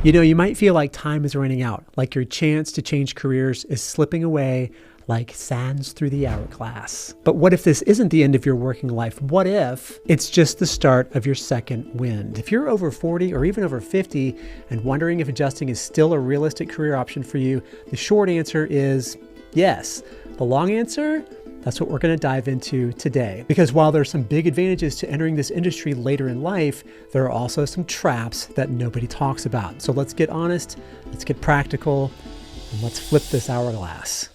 You know, you might feel like time is running out, like your chance to change careers is slipping away like sands through the hourglass. But what if this isn't the end of your working life? What if it's just the start of your second wind? If you're over 40 or even over 50 and wondering if adjusting is still a realistic career option for you, the short answer is yes. The long answer? That's what we're going to dive into today. Because while there are some big advantages to entering this industry later in life, there are also some traps that nobody talks about. So let's get honest, let's get practical, and let's flip this hourglass.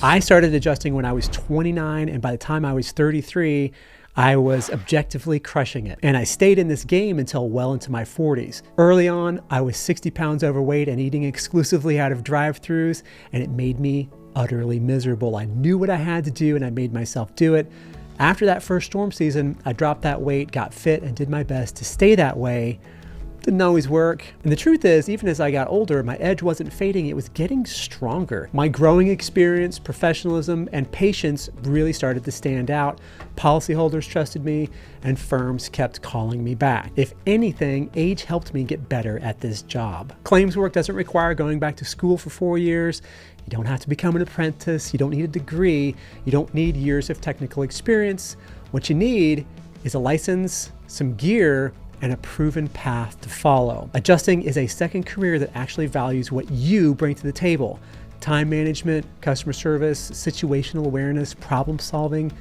I started adjusting when I was 29, and by the time I was 33, I was objectively crushing it. And I stayed in this game until well into my 40s. Early on, I was 60 pounds overweight and eating exclusively out of drive-thrus, and it made me utterly miserable. I knew what I had to do and I made myself do it. After that first storm season, I dropped that weight, got fit, and did my best to stay that way. Didn't always work. And the truth is, even as I got older, my edge wasn't fading, it was getting stronger. My growing experience, professionalism, and patience really started to stand out. Policyholders trusted me, and firms kept calling me back. If anything, age helped me get better at this job. Claims work doesn't require going back to school for 4 years. You don't have to become an apprentice. You don't need a degree. You don't need years of technical experience. What you need is a license, some gear, and a proven path to follow. Adjusting is a second career that actually values what you bring to the table. Time management, customer service, situational awareness, problem solving,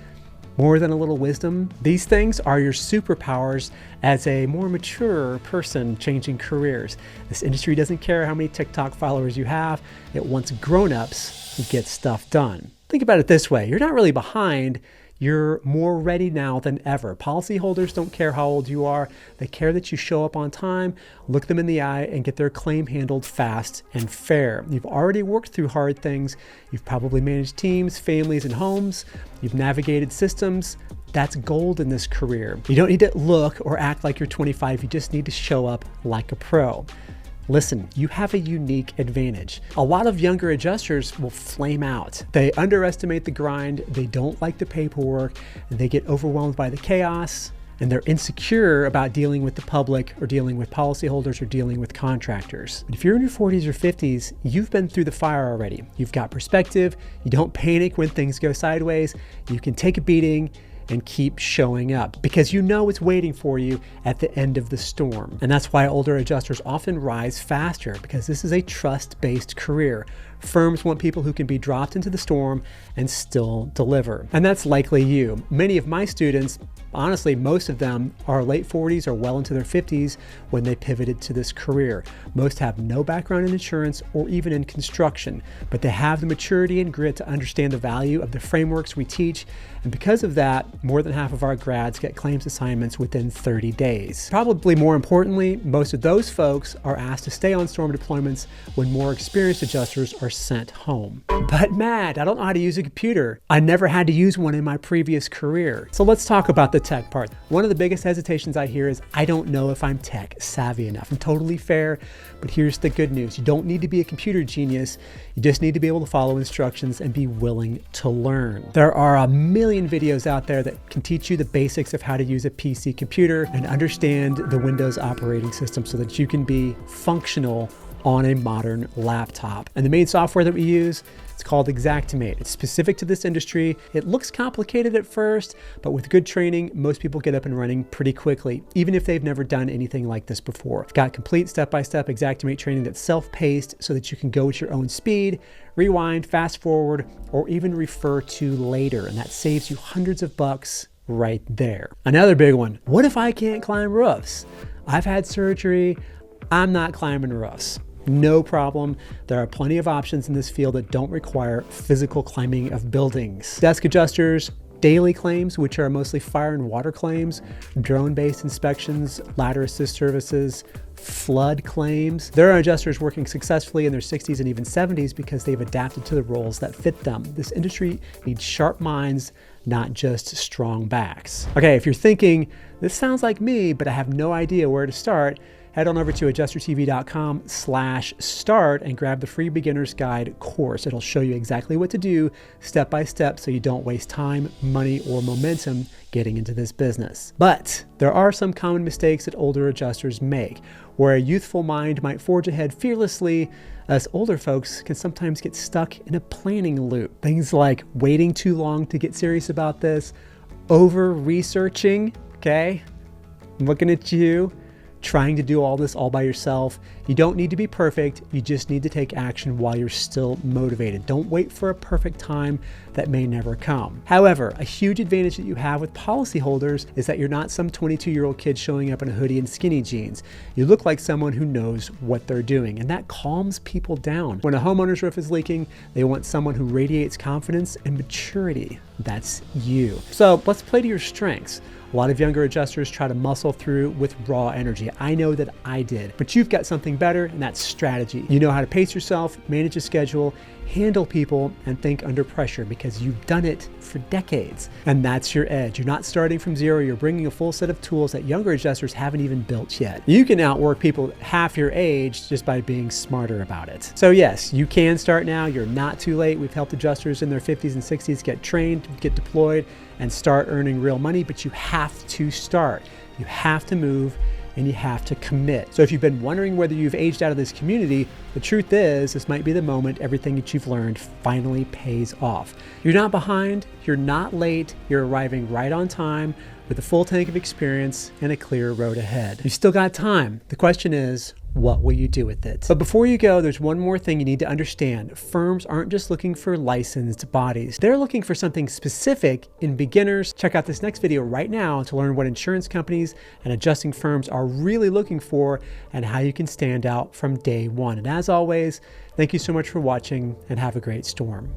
more than a little wisdom. These things are your superpowers as a more mature person changing careers. This industry doesn't care how many TikTok followers you have. It wants grown-ups who get stuff done. Think about it this way. You're not really behind. You're more ready now than ever. Policyholders don't care how old you are. They care that you show up on time, look them in the eye, and get their claim handled fast and fair. You've already worked through hard things. You've probably managed teams, families, and homes. You've navigated systems. That's gold in this career. You don't need to look or act like you're 25. You just need to show up like a pro. Listen, you have a unique advantage. A lot of younger adjusters will flame out. They underestimate the grind, they don't like the paperwork, and they get overwhelmed by the chaos, and they're insecure about dealing with the public or dealing with policyholders or dealing with contractors. But if you're in your 40s or 50s, you've been through the fire already. You've got perspective, you don't panic when things go sideways, you can take a beating and keep showing up because you know it's waiting for you at the end of the storm. And that's why older adjusters often rise faster, because this is a trust-based career. Firms want people who can be dropped into the storm and still deliver. And that's likely you. Many of my students, honestly, most of them are late 40s or well into their 50s when they pivoted to this career. Most have no background in insurance or even in construction, but they have the maturity and grit to understand the value of the frameworks we teach. And because of that, more than half of our grads get claims assignments within 30 days. Probably more importantly, most of those folks are asked to stay on storm deployments when more experienced adjusters are sent home. But Matt, I don't know how to use a computer. I never had to use one in my previous career. So let's talk about the tech part. One of the biggest hesitations I hear is, I don't know if I'm tech savvy enough. I'm totally fair, but here's the good news. You don't need to be a computer genius. You just need to be able to follow instructions and be willing to learn. There are a million videos out there that can teach you the basics of how to use a PC computer and understand the Windows operating system so that you can be functional on a modern laptop. And the main software that we use, it's called Xactimate. It's specific to this industry. It looks complicated at first, but with good training, most people get up and running pretty quickly, even if they've never done anything like this before. I've got complete step-by-step Xactimate training that's self-paced so that you can go at your own speed, rewind, fast forward, or even refer to later. And that saves you hundreds of bucks right there. Another big one, what if I can't climb roofs? I've had surgery, I'm not climbing roofs. No problem. There are plenty of options in this field that don't require physical climbing of buildings. Desk adjusters, daily claims, which are mostly fire and water claims, drone-based inspections, ladder assist services, flood claims. There are adjusters working successfully in their 60s and even 70s because they've adapted to the roles that fit them. This industry needs sharp minds, not just strong backs. Okay, if you're thinking, this sounds like me, but I have no idea where to start, head on over to adjustertv.com/start and grab the free beginner's guide course. It'll show you exactly what to do step by step so you don't waste time, money, or momentum getting into this business. But there are some common mistakes that older adjusters make. Where a youthful mind might forge ahead fearlessly, us older folks can sometimes get stuck in a planning loop. Things like waiting too long to get serious about this, over-researching, okay? I'm looking at you, trying to do all this all by yourself. You don't need to be perfect. You just need to take action while you're still motivated. Don't wait for a perfect time that may never come. However, a huge advantage that you have with policyholders is that you're not some 22-year-old kid showing up in a hoodie and skinny jeans. You look like someone who knows what they're doing, and that calms people down. When a homeowner's roof is leaking, they want someone who radiates confidence and maturity. That's you. So let's play to your strengths. A lot of younger adjusters try to muscle through with raw energy. I know that I did, but you've got something better, and that's strategy. You know how to pace yourself, manage a schedule, handle people, and think under pressure because you've done it for decades. And that's your edge. You're not starting from zero. You're bringing a full set of tools that younger adjusters haven't even built yet. You can outwork people half your age just by being smarter about it. So yes, you can start now. You're not too late. We've helped adjusters in their 50s and 60s get trained, get deployed, and start earning real money, but you have to start. You have to move, and you have to commit. So if you've been wondering whether you've aged out of this community, the truth is this might be the moment everything that you've learned finally pays off. You're not behind, you're not late, you're arriving right on time with a full tank of experience and a clear road ahead. You've still got time. The question is, what will you do with it? But before you go, there's one more thing you need to understand. Firms aren't just looking for licensed bodies. They're looking for something specific in beginners. Check out this next video right now to learn what insurance companies and adjusting firms are really looking for and how you can stand out from day one. And as always, thank you so much for watching and have a great storm.